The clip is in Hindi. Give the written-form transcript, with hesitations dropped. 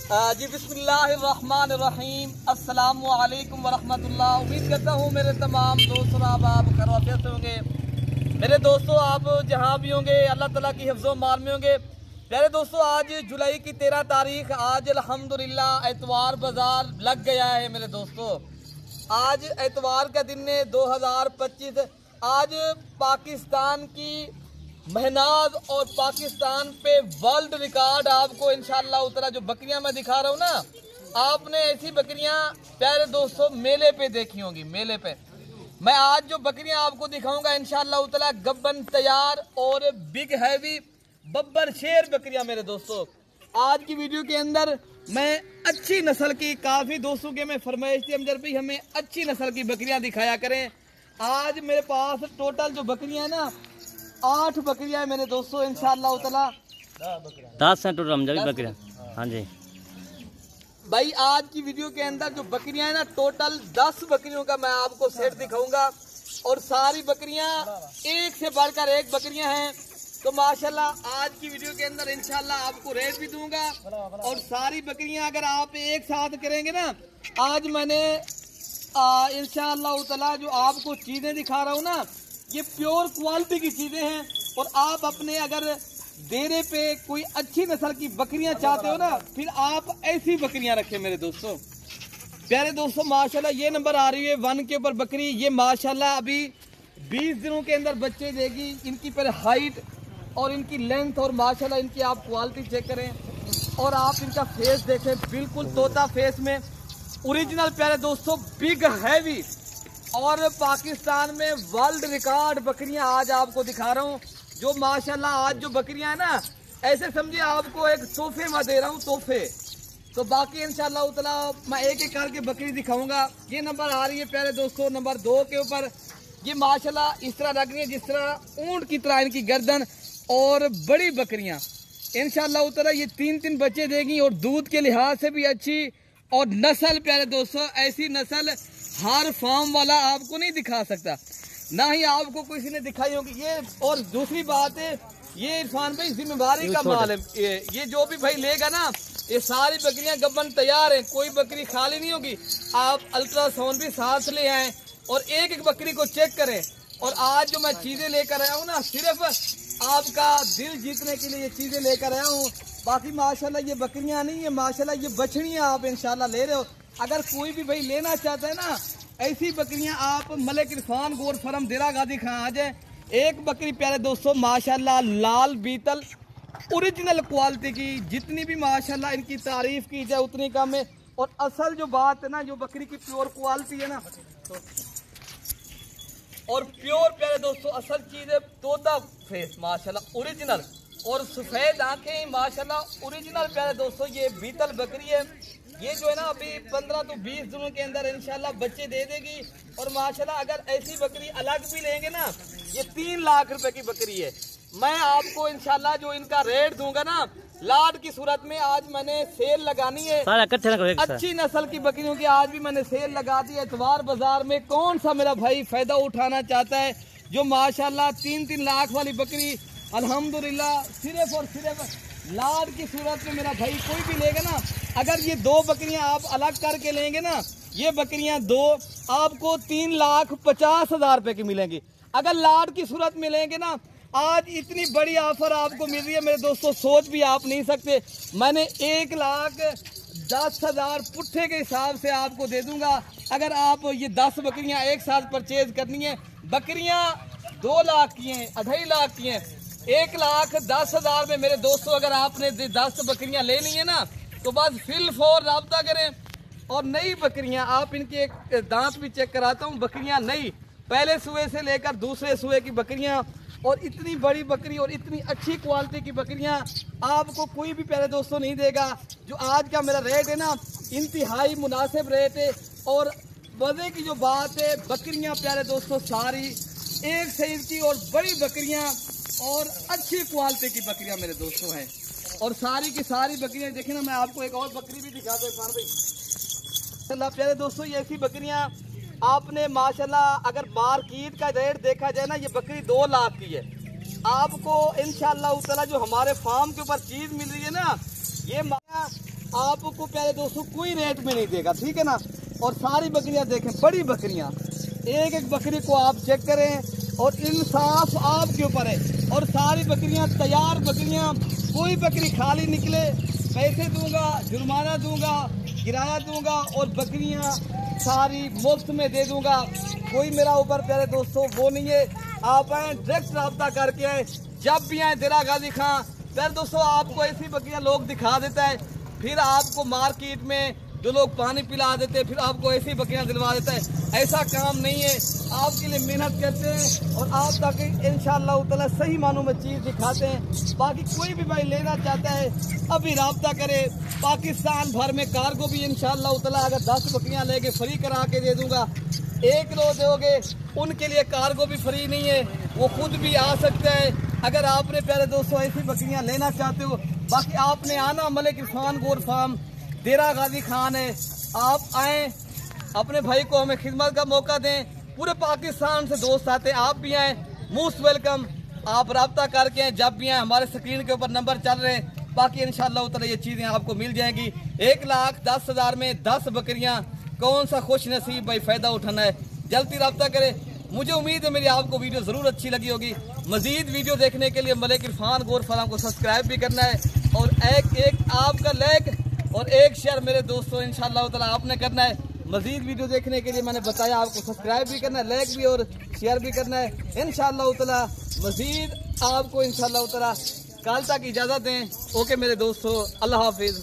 जी बिस्मिल्लाहिर्रहमानिर्रहीम, अस्सलामुअलैकुम वरहमतुल्लाह। उम्मीद करता हूँ मेरे तमाम दोस्तों आप खैरियत से होंगे। मेरे दोस्तों आप जहाँ भी होंगे अल्लाह ताला की हिफ्ज़ो मान में होंगे। प्यारे दोस्तों आज जुलाई की 13 तारीख, आज अल्हम्दुलिल्लाह एतवार बाज़ार लग गया है। मेरे दोस्तों आज एतवार का दिन है 2025। आज पाकिस्तान की महनाज और पाकिस्तान पे वर्ल्ड रिकॉर्ड आपको इंशाअल्लाह उतरा। जो बकरियां मैं दिखा रहा हूँ ना, आपने ऐसी बकरियां प्यारे दोस्तों मेले पे देखी होंगी। मेले पे मैं आज जो बकरियां आपको दिखाऊंगा इंशाअल्लाह उतरा गब्बन तैयार और बिग हैवी बब्बर शेर बकरियां। मेरे दोस्तों आज की वीडियो के अंदर मैं अच्छी नस्ल की, काफी दोस्तों के मैं फरमाइश थी अमजद भाई हमें अच्छी नस्ल की बकरियां दिखाया करें। आज मेरे पास टोटल जो बकरियां है ना 8 बकरियां है मेरे दोस्तों इंशाअल्लाह ताला। 10 हैं टोटल बकरियां। हाँ जी भाई आज की वीडियो के अंदर जो बकरियां है ना टोटल 10 बकरियों का मैं आपको सेट दिखाऊंगा और सारी बकरियां एक से बढ़कर एक बकरियां हैं। तो माशाल्लाह आज की वीडियो के अंदर इंशाअल्लाह आपको रेट भी दूंगा और सारी बकरियां अगर आप एक साथ करेंगे ना, आज मैंने इंशाअल्लाह ताला जो आपको चीजें दिखा रहा हूँ ना ये प्योर क्वालिटी की चीजें हैं। और आप अपने अगर डेरे पे कोई अच्छी नस्ल की बकरियां चाहते हो ना, फिर आप ऐसी बकरियां रखें मेरे दोस्तों। प्यारे दोस्तों माशाल्लाह ये नंबर आ रही है 1 के ऊपर बकरी। ये माशाल्लाह अभी 20 दिनों के अंदर बच्चे देगी। इनकी पर हाइट और इनकी लेंथ और माशाल्लाह इनकी आप क्वालिटी चेक करें और आप इनका फेस देखें, बिल्कुल तोता फेस में ओरिजिनल। प्यारे दोस्तों बिग हैवी और पाकिस्तान में वर्ल्ड रिकॉर्ड बकरियां आज आपको दिखा रहा हूं। जो माशाल्लाह आज जो बकरियां है ना ऐसे समझिए आपको एक तोहफे में दे रहा हूं, तोहफे। तो बाकी इंशाअल्लाह ताला मैं एक एक करके बकरी दिखाऊंगा। ये नंबर आ रही है प्यारे दोस्तों नंबर 2 के ऊपर। ये माशाल्लाह इस तरह लग रही है जिस तरह ऊंट की तरह इनकी गर्दन और बड़ी बकरियां इंशाअल्लाह ताला ये 3 बच्चे देगी और दूध के लिहाज से भी अच्छी। और नस्ल प्यारे दोस्तों ऐसी नस्ल हर फार्म वाला आपको नहीं दिखा सकता, ना ही आपको किसी ने दिखाई होगी ये। और दूसरी बात है ये इरफान भाई जिम्मेदारी का माल है। ये जो भी भाई लेगा ना ये सारी बकरियां गब्बन तैयार हैं, कोई बकरी खाली नहीं होगी। आप अल्ट्रासाउंड भी साथ ले आए और एक एक बकरी को चेक करें। और आज जो मैं चीजें लेकर आया हूँ ना सिर्फ आपका दिल जीतने के लिए ये चीजें लेकर आया हूँ। बाकी माशाल्लाह ये बकरियां नहीं है, माशाल्लाह ये बछड़ियां आप इंशाल्लाह ले रहे हो। अगर कोई भी भाई लेना चाहता है ना ऐसी बकरियां आप मलिक इरफान गोट फार्म देरा गाजी खां आ जाए। एक बकरी प्यारे दोस्तों माशाल्लाह लाल बीतल ओरिजिनल क्वालिटी की, जितनी भी माशाल्लाह इनकी तारीफ की जाए उतनी कम है। और असल जो बात है ना जो बकरी की प्योर क्वालिटी है ना और प्योर प्यारे दोस्तों असल चीज है तोता फेस माशाल्लाह ओरिजिनल और सफेद आंखें माशाल्लाह ओरिजिनल। प्यारे दोस्तों ये बीतल बकरी है। ये जो है ना अभी 15 तो 20 दिनों के अंदर इंशाल्लाह बच्चे दे देगी। और माशाल्लाह अगर ऐसी बकरी अलग भी लेंगे ना ये 3 लाख रुपए की बकरी है। मैं आपको इंशाल्लाह जो इनका रेट दूंगा ना लाट की सूरत में आज मैंने सेल लगानी है अच्छी नस्ल की बकरियों की। आज भी मैंने सेल लगा दी एतवार बाजार में। कौन सा मेरा भाई फायदा उठाना चाहता है जो माशाल्लाह 3-3 लाख वाली बकरी अल्हम्दुलिल्लाह सिर्फ और सिर्फ लाट की सूरत में मेरा भाई कोई भी लेगा ना। अगर ये 2 बकरियां आप अलग करके लेंगे ना ये बकरियां 2 आपको 3,50,000 रुपए की मिलेंगी। अगर लाट की सूरत में लेंगे ना आज इतनी बड़ी ऑफर आपको मिल रही है मेरे दोस्तों, सोच भी आप नहीं सकते। मैंने 1,10,000 पुट्ठे के हिसाब से आपको दे दूंगा अगर आप ये 10 बकरियां एक साथ परचेज करनी है। बकरियां 2 लाख की हैं, 2.5 लाख की हैं, 1,10,000 में मेरे दोस्तों अगर आपने 10 बकरियां ले ली है ना तो बस फिल फॉर राब्ता करें। और नई बकरियां आप इनके एक दांत भी चेक कराता हूँ, बकरियां नई पहले सुए से लेकर दूसरे सुए की बकरियां और इतनी बड़ी बकरी और इतनी अच्छी क्वालिटी की बकरियां आपको कोई भी प्यारे दोस्तों नहीं देगा। जो आज का मेरा रेट है ना इंतहाई मुनासिब रेट है। और मजे की जो बात है बकरियां प्यारे दोस्तों सारी एक साइज की और बड़ी बकरियां और अच्छी क्वालिटी की बकरियां मेरे दोस्तों हैं। और सारी की सारी बकरियां देखें ना, मैं आपको एक और बकरी भी दिखा दूं इरफान भाई। प्यारे दोस्तों ये ऐसी बकरियां आपने माशाल्लाह अगर मार्केट का रेट देखा जाए ना ये बकरी 2 लाख की है। आपको इंशाअल्लाह ताला जो हमारे फार्म के ऊपर चीज मिल रही है ना ये आपको प्यारे दोस्तों कोई रेट में नहीं देगा, ठीक है ना। और सारी बकरियां देखें, बड़ी बकरियां, एक एक बकरी को आप चेक करें और इंसाफ आपके ऊपर है। और सारी बकरियां तैयार बकरियां, कोई बकरी खाली निकले पैसे दूंगा, जुर्माना दूंगा, किराया दूंगा और बकरियां सारी मुफ्त में दे दूंगा। कोई मेरा ऊपर प्यारे दोस्तों वो नहीं है। आप आए डायरेक्ट रब्ता करके आए, जब भी आए देरा गाजी खां। प्यारे दोस्तों आपको ऐसी बकरियां लोग दिखा देता है, फिर आपको मार्केट में जो लोग पानी पिला देते हैं, फिर आपको ऐसी बकरियां दिलवा देता है। ऐसा काम नहीं है, आपके लिए मेहनत करते हैं और आप ताकि इंशाअल्लाह ताला सही मानों में चीज़ दिखाते हैं। बाकी कोई भी भाई लेना चाहता है अभी रब्ता करे। पाकिस्तान भर में कार्गो भी इंशाअल्लाह ताला अगर 10 बकरियां लेके फ्री करा के दे दूंगा। 1 किलो दोगे उनके लिए कार्गो भी फ्री नहीं है, वो खुद भी आ सकता है। अगर आपने प्यारे दोस्तों ऐसी बकरियां लेना चाहते हो, बाकी आपने आना मलिक इरफान गोट फार्म देरा गाजी खान है। आप आए, अपने भाई को हमें खिदमत का मौका दें। पूरे पाकिस्तान से दोस्त आते हैं, आप भी आए, मोस्ट वेलकम। आप रब्ता करके आए, जब भी आए हमारे स्क्रीन के ऊपर नंबर चल रहे हैं। बाकी इंशाअल्लाह ताला ये चीज़ें आपको मिल जाएंगी। 1,10,000 में 10 बकरियां, कौन सा खुश नसीब भाई फ़ायदा उठाना है। जल्दी रब्ता करें। मुझे उम्मीद है मेरी आपको वीडियो ज़रूर अच्छी लगी होगी। मज़ीद वीडियो देखने के लिए मलिक इरफान गोट फार्म को सब्सक्राइब भी करना है और एक आपका लाइक और एक शेयर मेरे दोस्तों इंशाअल्लाह ताला आपने करना है। मज़ीद वीडियो देखने के लिए मैंने बताया आपको सब्सक्राइब भी करना है, लाइक भी और शेयर भी करना है इंशाअल्लाह ताला। मज़ीद आपको इंशाअल्लाह ताला कल तक इजाज़त दें। ओके मेरे दोस्तों, अल्लाह हाफिज़।